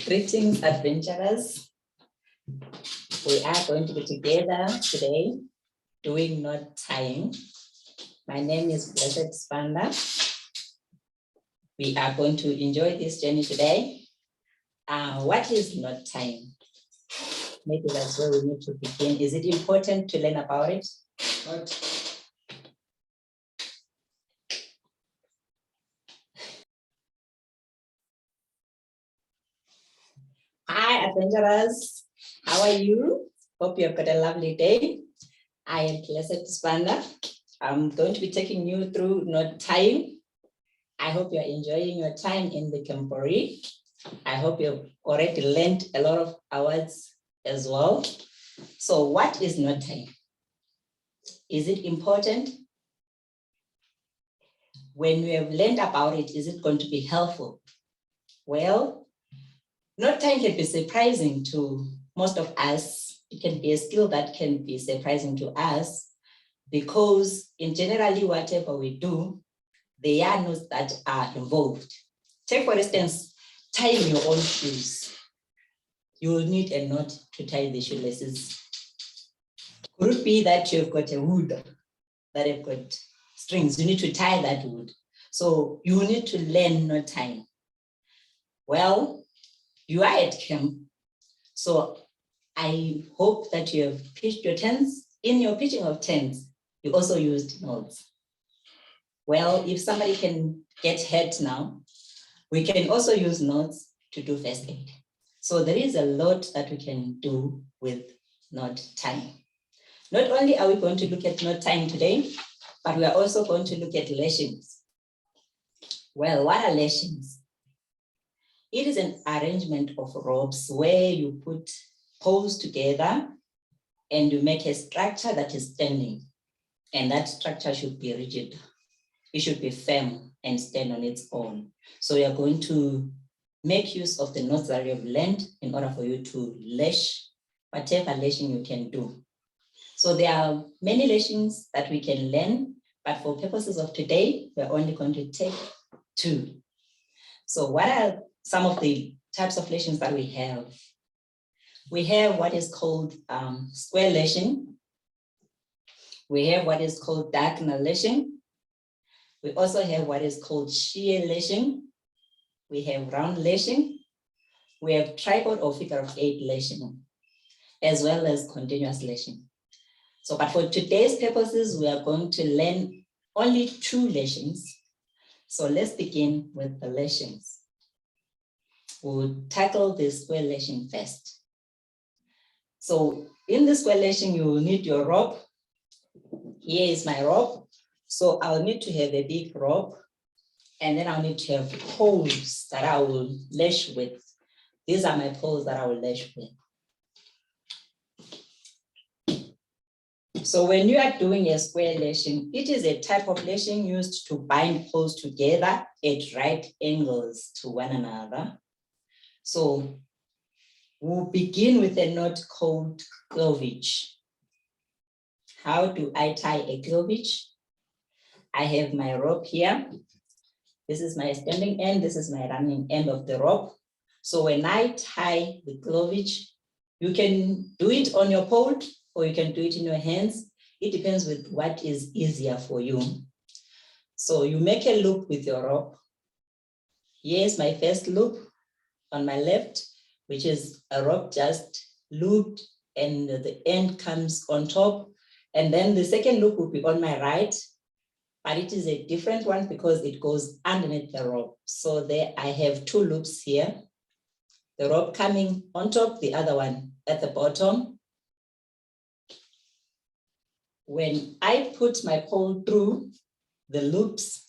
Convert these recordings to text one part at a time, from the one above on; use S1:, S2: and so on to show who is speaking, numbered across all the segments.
S1: Greetings, adventurers. We are going to be together today doing knot tying. My name is Blessed Spanda. We are going to enjoy this journey today. What is knot tying? Maybe that's where we need to begin. Is it important to learn about it? Hi, adventurers. How are you? Hope you've got a lovely day. I am Blessed Spanda. I'm going to be taking you through knot tying. I hope you're enjoying your time in the Kempori. I hope you've already learned a lot of words as well. So what is knot tying? Is it important? When we have learned about it, is it going to be helpful? Well, knot tying can be surprising to most of us. It can be a skill that can be surprising to us because in generally whatever we do, there are knots that are involved. Take for instance, tying your own shoes. You will need a knot to tie the shoelaces. Could it be that you've got a wood that have got strings? You need to tie that wood. So you need to learn knot tying. Well, you are at camp. So I hope that you have pitched your tents. In your pitching of tents, you also used knots. Well, if somebody can get hurt now, we can also use knots to do first aid. So there is a lot that we can do with knot tying. Not only are we going to look at knot tying today, but we are also going to look at lashings. Well, what are lashings? It is an arrangement of ropes where you put poles together and you make a structure that is standing. And that structure should be rigid. It should be firm and stand on its own. So you are going to make use of the knots that you have learned in order for you to lash whatever lashing you can do. So there are many lashings that we can learn, but for purposes of today, we're only going to take two. So what are some of the types of lashings that we have? We have what is called square lashing. We have what is called diagonal lashing. We also have what is called shear lashing. We have round lashing. We have tripod or figure of 8 lashing, as well as continuous lashing. So, but for today's purposes, we are going to learn only 2 lashings. So let's begin with the lashings. We'll tackle the square lashing first. So in the square lashing, you will need your rope. Here is my rope. So I'll need to have a big rope, and then I'll need to have poles that I will lash with. These are my poles that I will lash with. So when you are doing a square lashing, it is a type of lashing used to bind poles together at right angles to one another. So we'll begin with a knot called cleavage. How do I tie a cleavage? I have my rope here. This is my standing end. This is my running end of the rope. So when I tie the cleavage, you can do it on your pole or you can do it in your hands. It depends with what is easier for you. So you make a loop with your rope. Here's my first loop on my left, which is a rope just looped and the end comes on top. And then the second loop will be on my right, but it is a different one because it goes underneath the rope. So there I have 2 loops here. The rope coming on top, the other one at the bottom. When I put my pole through the loops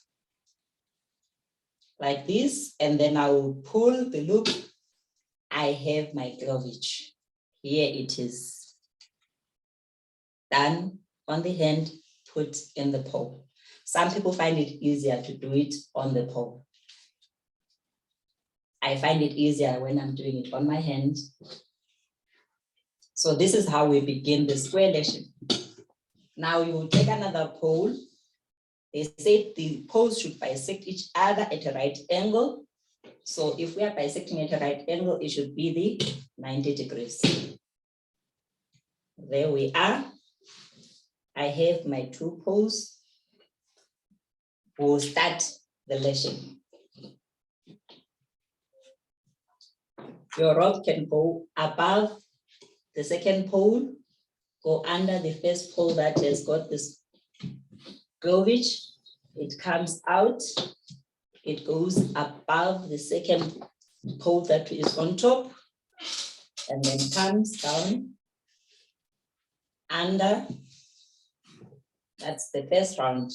S1: like this, and then I will pull the loop, I have my cleavage. Here it is done on the hand, put in the pole. Some people find it easier to do it on the pole. I find it easier when I'm doing it on my hand. So this is how we begin the square lashing. Now you will take another pole. They say the poles should bisect each other at a right angle. So if we are bisecting at a right angle, it should be the 90 degrees. There we are. I have my 2 poles. We'll start the lashing. Your rope can go above the second pole, go under the first pole that has got this cleavage. It comes out, it goes above the second pole that is on top, and then comes down under. That's the first round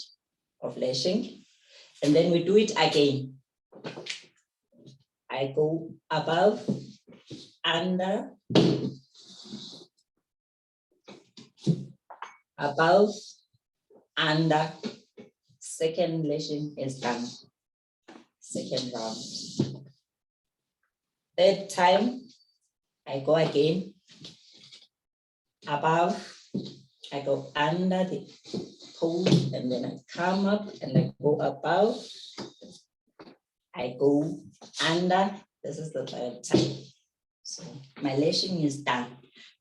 S1: of lashing. And then we do it again. I go above, under, above, under. Second lashing is done. Second round. Third time, I go again. Above, I go under the pole, and then I come up and I go above. I go under. This is the third time. So my lashing is done.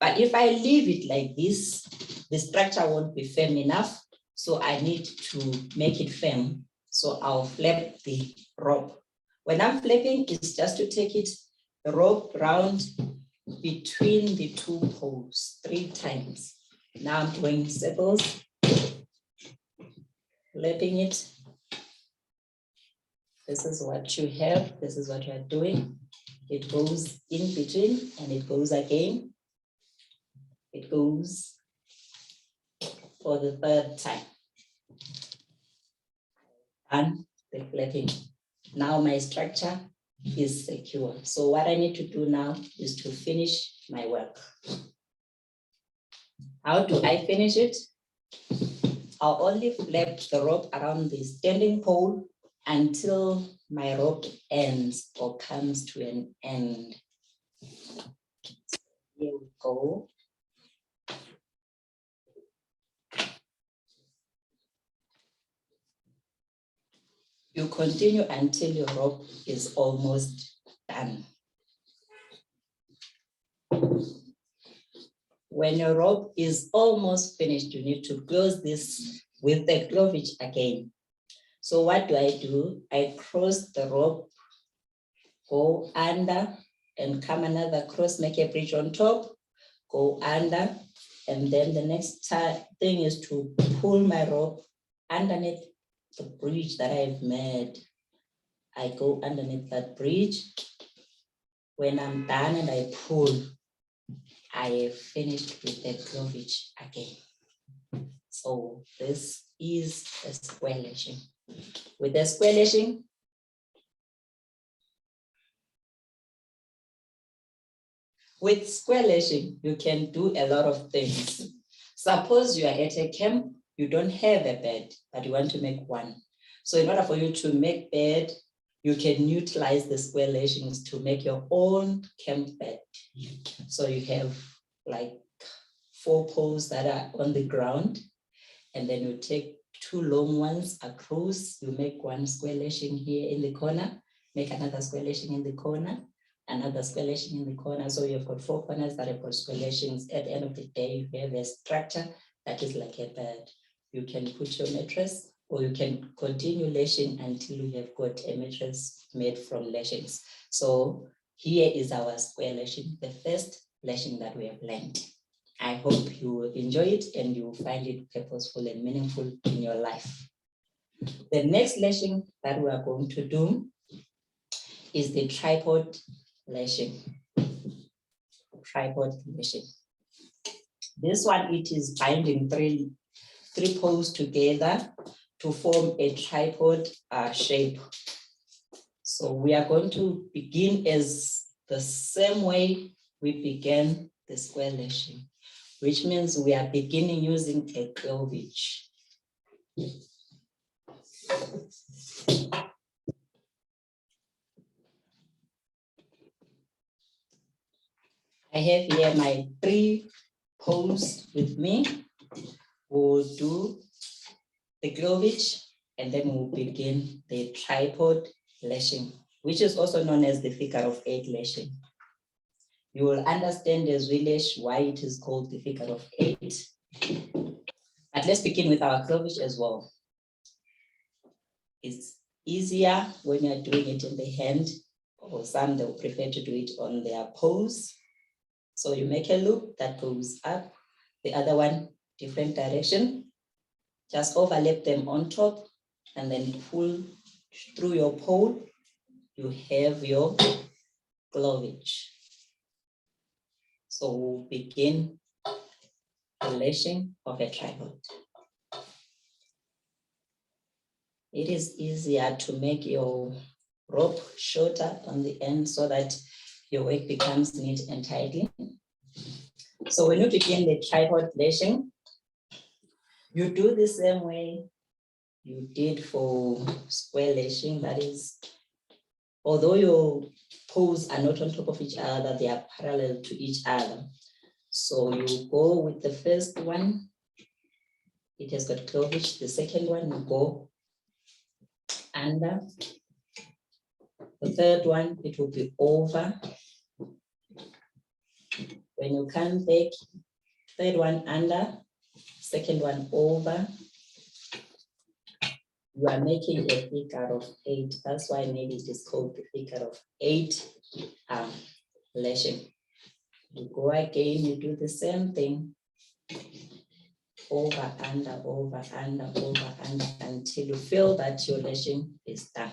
S1: But if I leave it like this, the structure won't be firm enough. So I need to make it firm. So I'll flap the rope. When I'm flapping, it's just to take it, the rope round between the 2 poles 3 times. Now I'm doing circles, flapping it. This is what you have. This is what you are doing. It goes in between and it goes again. It goes for the 3rd time. And the flapping. Now my structure is secure. So what I need to do now is to finish my work. How do I finish it? I'll only flap the rope around the standing pole until my rope ends or comes to an end. Here we go. You continue until your rope is almost done. When your rope is almost finished, you need to close this with the cleavage again. So what do? I cross the rope, go under, and come another cross, make a bridge on top, go under, and then the next thing is to pull my rope underneath the bridge that I've made. I go underneath that bridge. When I'm done and I pull, I have finished with the cleavage again. So this is a square lashing. With the square lashing, you can do a lot of things. Suppose you are at a camp, you don't have a bed, but you want to make one. So in order for you to make bed, you can utilize the square lashings to make your own camp bed. So you have like 4 poles that are on the ground, and then you take 2 long ones across, you make 1 square lashing here in the corner, make another square lashing in the corner, another square lashing in the corner. So you've got 4 corners that have got square lashings. At the end of the day, you have a structure that is like a bed. You can put your mattress, or you can continue lashing until you have got a mattress made from lashings. So here is our square lashing, the first lashing that we have learned. I hope you will enjoy it and you will find it purposeful and meaningful in your life. The next lashing that we are going to do is the tripod lashing. Tripod lashing. This one, it is binding three poles together to form a tripod shape. So we are going to begin as the same way we began the square lashing, which means we are beginning using a cleavage. I have here my 3 poles with me. We'll do the cleavage and then we'll begin the tripod lashing. which is also known as the figure of 8 lashing. You will understand as we lash why it is called the figure of 8. But let's begin with our cleavage as well. It's easier when you're doing it in the hand, or some they'll prefer to do it on their pose. So you make a loop that goes up, the other one different direction. Just overlap them on top and then pull through your pole. You have your cleavage. So we'll begin the lashing of a tripod. It is easier to make your rope shorter on the end so that your work becomes neat and tidy. So when you begin the tripod lashing, you do the same way you did for square lashing. That is, although your poles are not on top of each other, they are parallel to each other. So you go with the first one, it has got cleavage. The second one, you go under. The third one, it will be over. When you come back, third one under, second one over. You are making a figure of 8. That's why maybe it is called the figure of 8 lashing. You go again, you do the same thing. Over, under, over, under, over, under, until you feel that your lashing is done.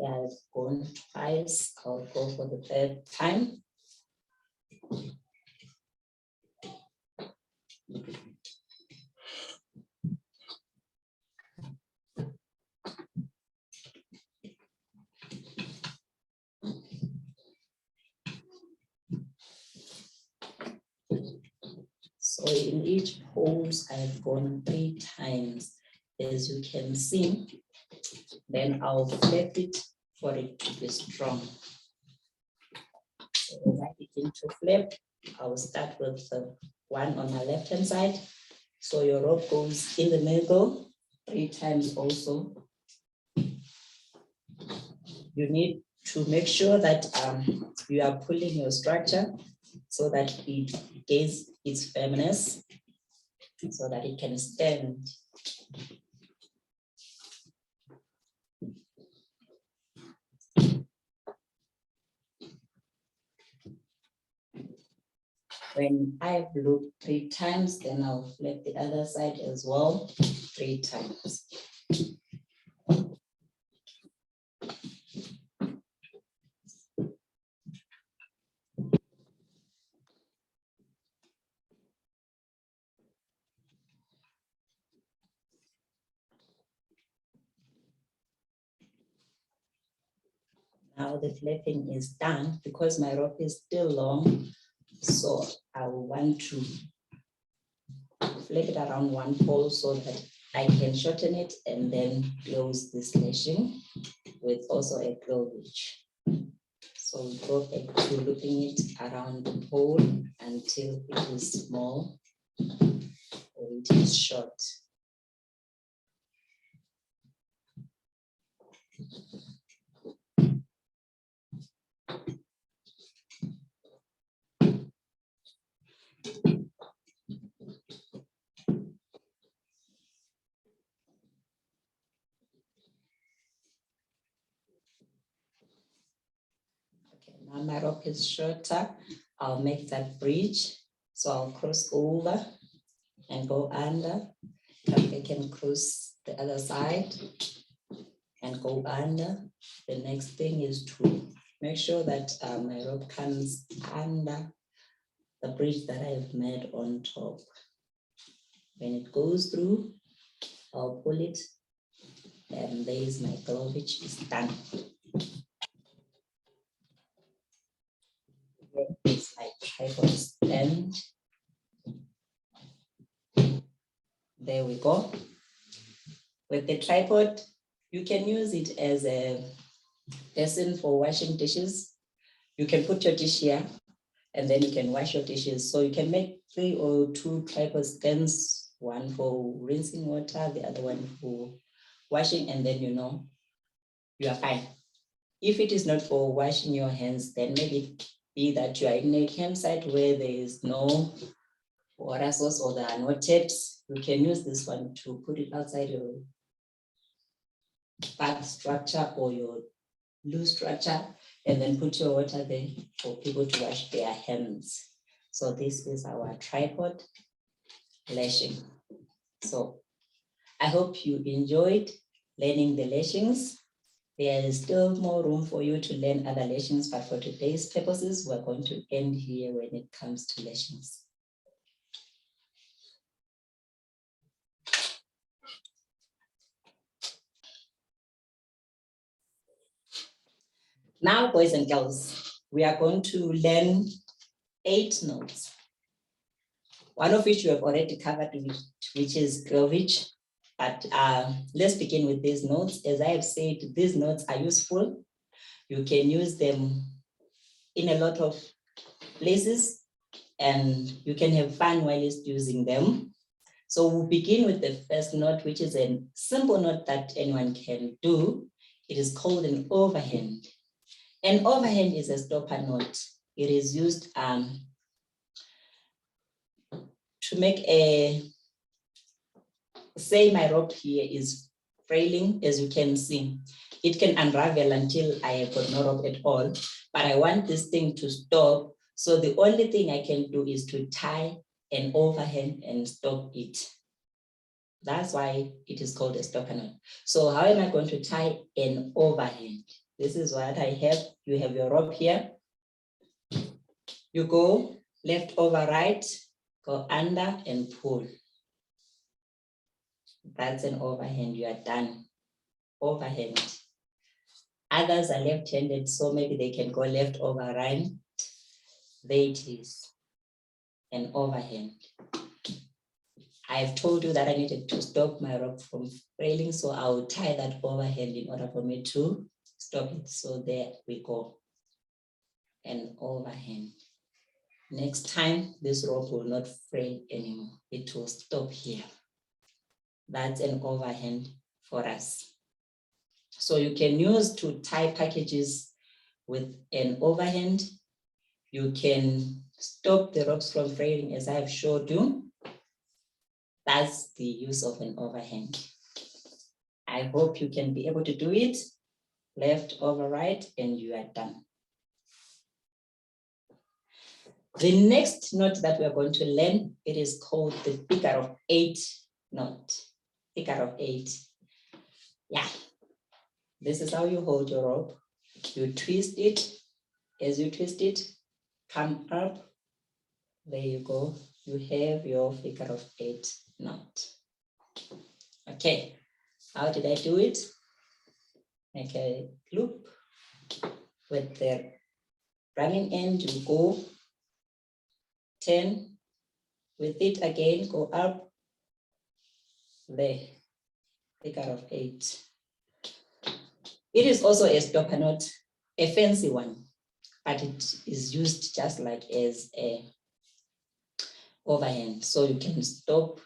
S1: I've gone twice, I'll go for the third time. So in each pose, I've gone 3 times, as you can see. Then I'll flip it for it to be strong. So as I begin to flip, I will start with the one on my left-hand side. So your rope goes in the middle 3 times also. You need to make sure that you are pulling your structure so that it gains its firmness, so that it can stand. When I've looped 3 times, then I'll flip the other side as well 3 times. Now the flipping is done. Because my rope is still long, so I will want to flip it around one pole so that I can shorten it and then close this lashing with also a cleavage. So we go back to looping it around the pole until it is small or it is short. Now my rope is shorter, I'll make that bridge. So I'll cross over and go under, come back and cross the other side and go under. The next thing is to make sure that my rope comes under the bridge that I've made on top. When it goes through, I'll pull it, and there is my cleavage is done. It's my tripod stand. There we go. With the tripod, you can use it as a basin for washing dishes. You can put your dish here and then you can wash your dishes. So you can make 3 or 2 tripod stands, one for rinsing water, the other one for washing, and then you are fine. If it is not for washing your hands, then maybe be that you are in a campsite where there is no water source or there are no taps, you can use this one to put it outside your bath structure or your loose structure, and then put your water there for people to wash their hands. So this is our tripod lashing. So I hope you enjoyed learning the lashings. There is still more room for you to learn other lashings, but for today's purposes, we're going to end here when it comes to lashings. Now, boys and girls, we are going to learn 8 notes. One of which you have already covered, which is cleavage. But let's begin with these notes. As I have said, these notes are useful. You can use them in a lot of places and you can have fun while using them. So we'll begin with the first note, which is a simple note that anyone can do. It is called an overhand. An overhand is a stopper note. It is used to make say my rope here is frailing, as you can see. It can unravel until I have got no rope at all, but I want this thing to stop. So the only thing I can do is to tie an overhand and stop it. That's why it is called a stopper knot. So how am I going to tie an overhand? This is what I have. You have your rope here. You go left over right, go under and pull. That's an overhand. You are done. Overhand. Others are left-handed, so maybe they can go left over right. There it is, an overhand. I've told you that I needed to stop my rope from frailing, so I'll tie that overhand in order for me to stop it. So there we go, an overhand. Next time, this rope will not frail anymore. It will stop here. That's an overhand for us. So you can use to tie packages with an overhand. You can stop the ropes from fraying, as I have showed you. That's the use of an overhand. I hope you can be able to do it. Left over right, and you are done. The next knot that we are going to learn, it is called the figure of 8 knot. Figure of 8. Yeah. This is how you hold your rope. You twist it. As you twist it, come up. There you go. You have your figure of 8 knot. Okay. How did I do it? Make a loop with the running end. You go 10 with it again. Go up. There. Figure of 8. It is also a stopper knot, a fancy one, but it is used just like as a overhand. So you can stop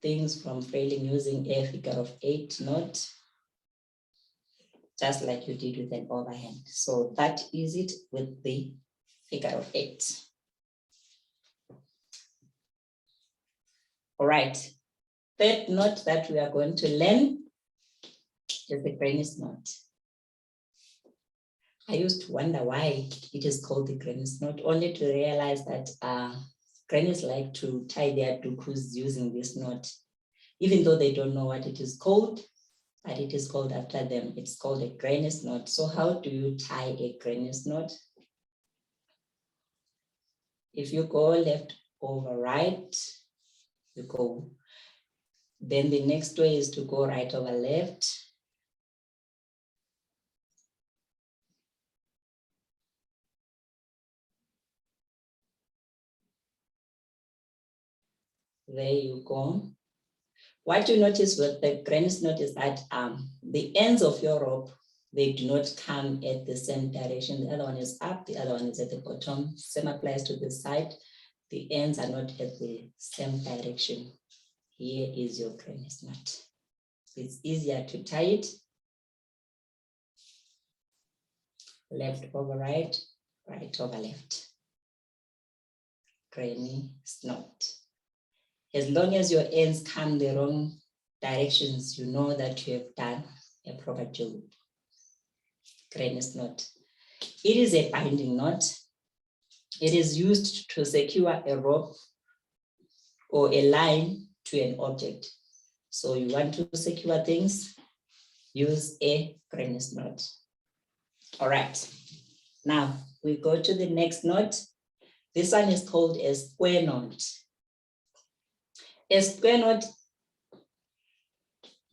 S1: things from frailing using a figure of 8 knot, just like you did with an overhand. So that is it with the figure of 8. All right. Third knot that we are going to learn is the granny's knot. I used to wonder why it is called the granny's knot, only to realize that grannies like to tie their dukus using this knot, even though they don't know what it is called, but it is called after them. It's called a granny's knot. So how do you tie a granny's knot? If you go left over right, you go. Then the next way is to go right over left. There you go. What you notice with the granny's knot is that the ends of your rope, they do not come at the same direction. The other one is up, the other one is at the bottom. Same applies to the side. The ends are not at the same direction. Here is your granny's knot. It's easier to tie it. Left over right, right over left. Granny's knot. As long as your ends come the wrong directions, you know that you have done a proper job. Granny's knot. It is a binding knot. It is used to secure a rope or a line to an object. So you want to secure things, use a granny's knot. All right, now we go to the next knot. This one is called a square knot. A square knot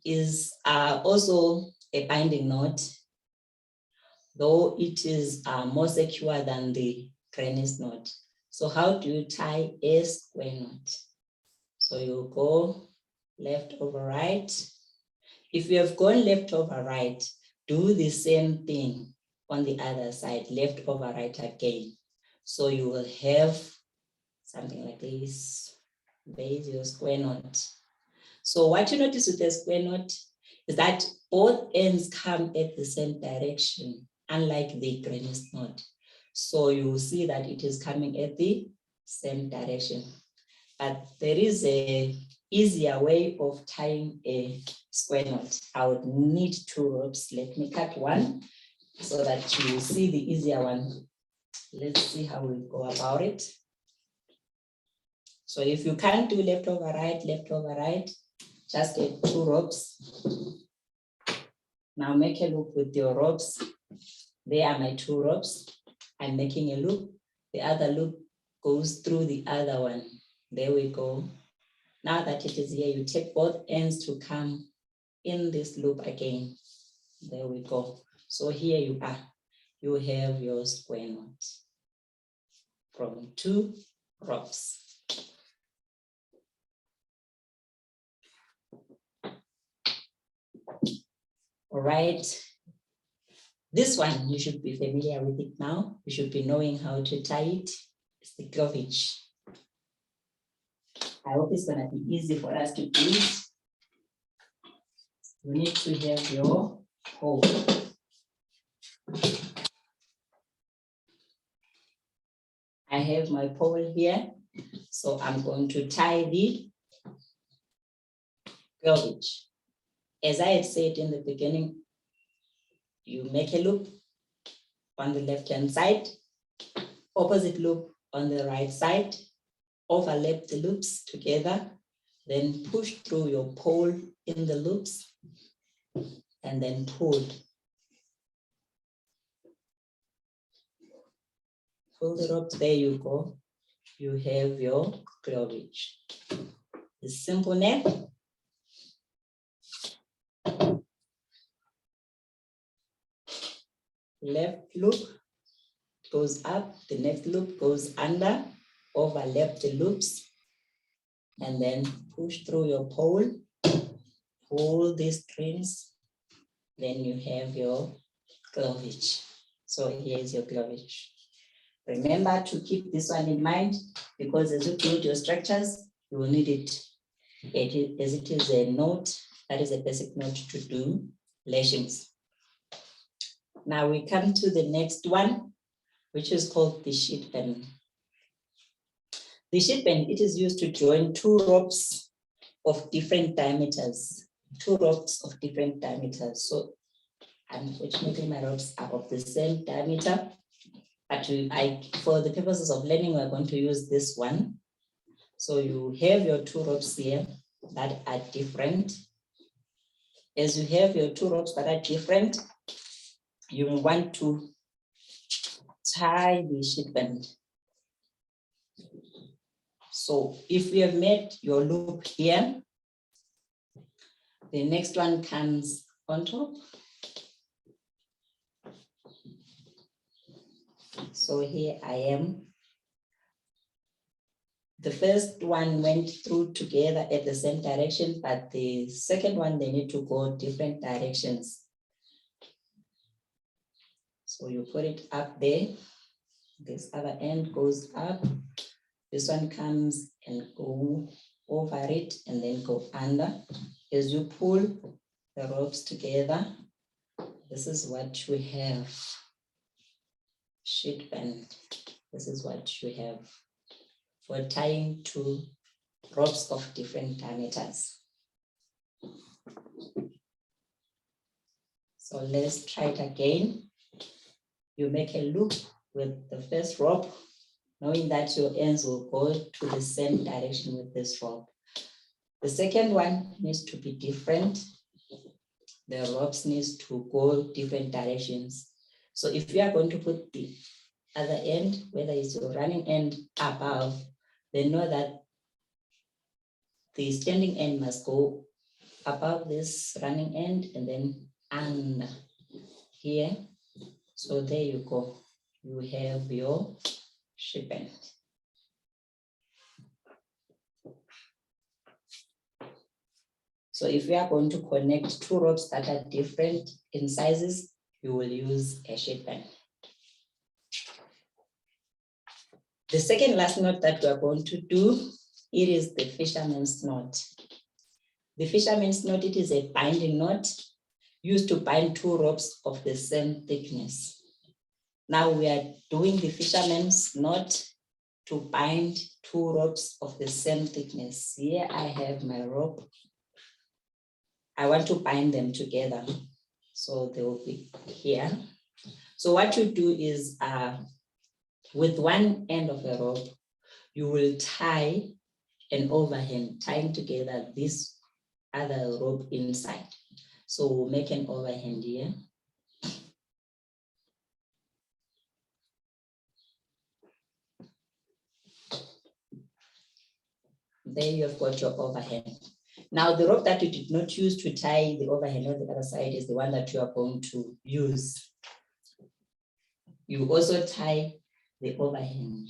S1: is also a binding knot, though it is more secure than the granny's knot. So how do you tie a square knot? So you go left over right. If you have gone left over right, do the same thing on the other side, left over right again. So you will have something like this. There is your square knot. So what you notice with the square knot is that both ends come at the same direction, unlike the granny's knot. So you will see that it is coming at the same direction. But there is a easier way of tying a square knot. I would need 2 ropes. Let me cut one so that you will see the easier one. Let's see how we go about it. So if you can't do left over right, just get 2 ropes. Now make a loop with your ropes. There are my 2 ropes. I'm making a loop. The other loop goes through the other one. There we go. Now that it is here, you take both ends to come in this loop again. There we go. So here you are. You have your square knot from 2 ropes. All right. This one, you should be familiar with it now. You should be knowing how to tie it. It's the cleavage. I hope it's gonna be easy for us to do it. You need to have your pole. I have my pole here, so I'm going to tie the cleavage. As I had said in the beginning, you make a loop on the left-hand side, opposite loop on the right side, overlap the loops together, then push through your pole in the loops, and then pull. Pull the ropes, there you go. You have your cleavage. It's simple now. Left loop goes up, the next loop goes under, overlap the loops, and then push through your pole, pull these strings, then you have your cleavage. So here's your cleavage. Remember to keep this one in mind, because as you build your structures, you will need it. As it is a note, that is a basic note to do lashings. Now we come to the next one, which is called the sheet bend. The sheet bend, it is used to join 2 ropes of different diameters. 2 ropes of different diameters. So unfortunately, my ropes are of the same diameter, but for the purposes of learning, we're going to use this one. So you have your 2 ropes here that are different. As you have your 2 ropes that are different, you want to tie the sheet bend. So if you have made your loop here, the next one comes on top. So here I am. the first one went through together at the same direction, but the second one, they need to go different directions. So you put it up there. This other end goes up. This one comes and go over it and then go under. As you pull the ropes together, this is what you have. Sheet band. This is what you have for tying two ropes of different diameters. So let's try it again. You make a loop with the first rope, knowing that your ends will go to the same direction with this rope. The second one needs to be different. The ropes needs to go different directions. So if you are going to put the other end, whether it's your running end above, then know that the standing end must go above this running end and then under here. So there you go. You have your sheet band. So if you are going to connect two ropes that are different in sizes, you will use a sheet band. The second last knot that we are going to do, it is the fisherman's knot. The fisherman's knot, it is a binding knot used to bind two ropes of the same thickness. Now we are doing the fisherman's knot to bind two ropes of the same thickness. Here I have my rope. I want to bind them together. So they will be here. So what you do is with one end of the rope, you will tie an overhand, tying together this other rope inside. So we'll make an overhand here. There you have got your overhand. Now the rope that you did not use to tie the overhand on the other side is the one that you are going to use. You also tie the overhand.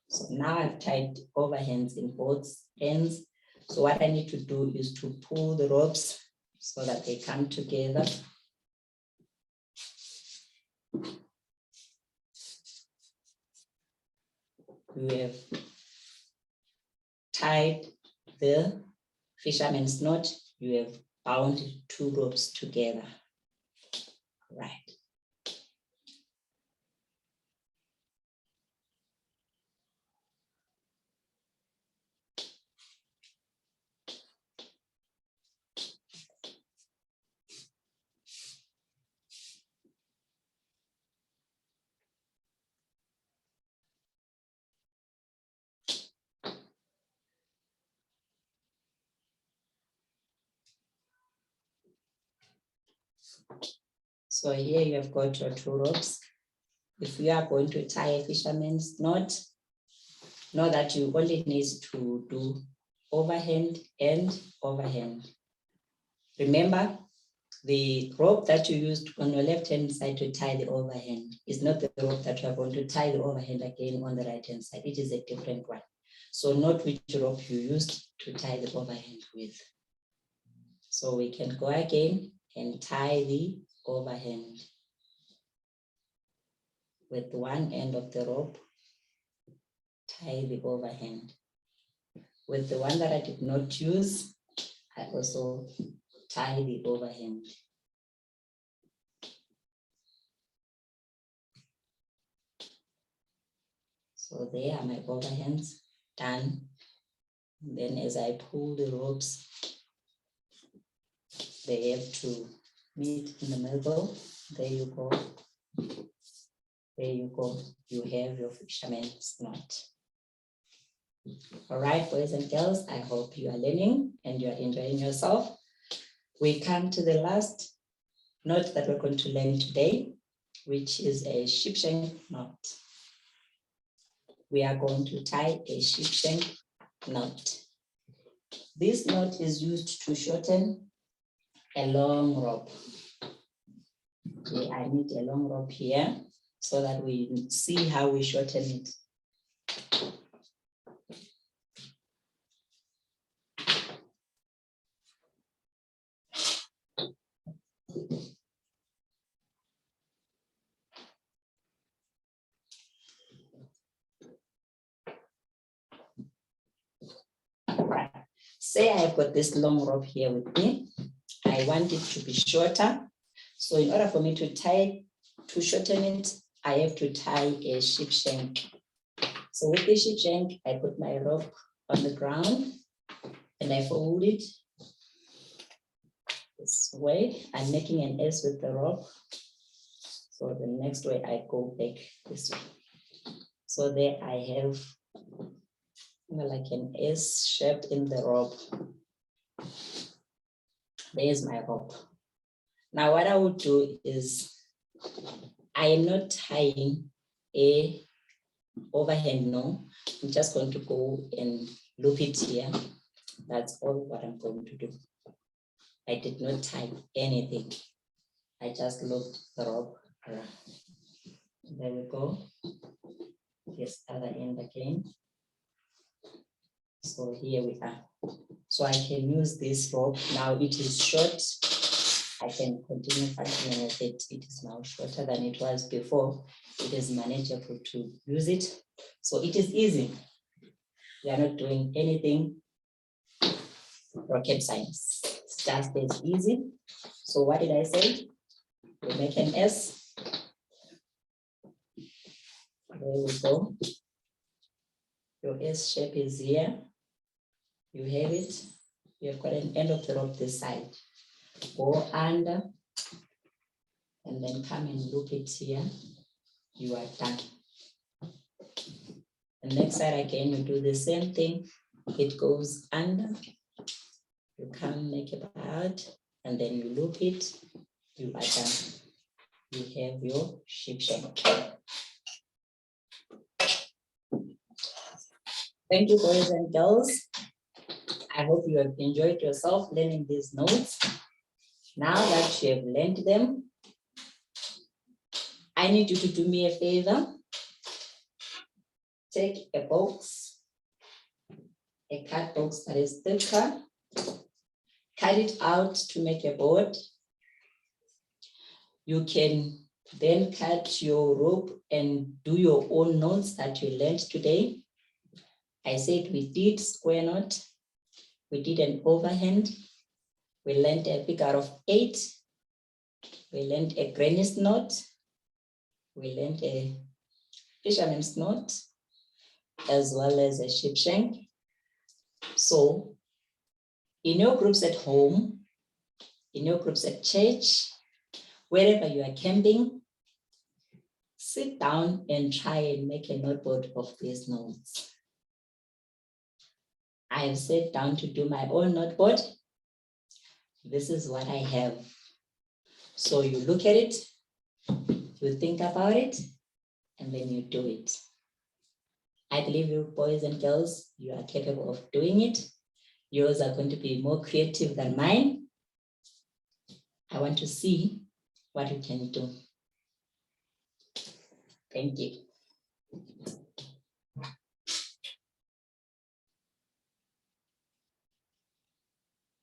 S1: So now I've tied overhands in both ends. So what I need to do is to pull the ropes so that they come together. We have tied the fisherman's knot. You have bound two ropes together. Right. So here you have got your two ropes. If you are going to tie a fisherman's knot, know that you only need to do overhand and overhand. Remember, the rope that you used on your left-hand side to tie the overhand is not the rope that you are going to tie the overhand again on the right-hand side. It is a different one. So note which rope you used to tie the overhand with. So we can go again and tie the overhand with one end of the rope, tie the overhand. With the one that I did not use, I also tie the overhand. So there are my overhands done. And then as I pull the ropes, they have to meet in the middle. There you go. There you go. You have your fisherman's knot. All right, boys and girls, I hope you are learning and you are enjoying yourself. We come to the last knot that we're going to learn today, which is a sheepshank knot. We are going to tie a sheepshank knot. This knot is used to shorten a long rope. Okay, I need a long rope here so that we see how we shorten it. Right. Say I've got this long rope here with me. I want it to be shorter. So in order for me to shorten it, I have to tie a sheep shank. So with the sheep shank, I put my rope on the ground and I fold it this way. I'm making an S with the rope. So the next way I go back this way. So there I have like an S shaped in the rope. There's my rope. Now what I would do is I am not tying a overhand, no. I'm just going to go and loop it here. That's all what I'm going to do. I did not tie anything. I just looped the rope around. There we go. This other end again. So here we are. So I can use this rope. Now it is short. I can continue functioning with it. It is now shorter than it was before. It is manageable to use it. So it is easy. We are not doing anything rocket science. It's just as easy. So what did I say? We make an S. There we go. Your S shape is here. You have it. You've got an end of the rope this side. Go under and then come and loop it here. You are done. The next side again, you do the same thing. It goes under. You come make a part and then you loop it. You are done. You have your sheep shank. Thank you, boys and girls. I hope you have enjoyed yourself learning these notes. Now that you have learned them, I need you to do me a favor. Take a box, a card box that is thicker, cut it out to make a board. You can then cut your rope and do your own knots that you learned today. I said we did square knot, we did an overhand, we learned a figure of 8, we learned a granny's knot, we learned a fisherman's knot, as well as a sheep shank. So in your groups at home, in your groups at church, wherever you are camping, sit down and try and make a notebook of these notes. I have sat down to do my own notebook. This is what I have. So you look at it, you think about it, and then you do it. I believe you boys and girls, you are capable of doing it. Yours are going to be more creative than mine. I want to see what you can do. Thank you.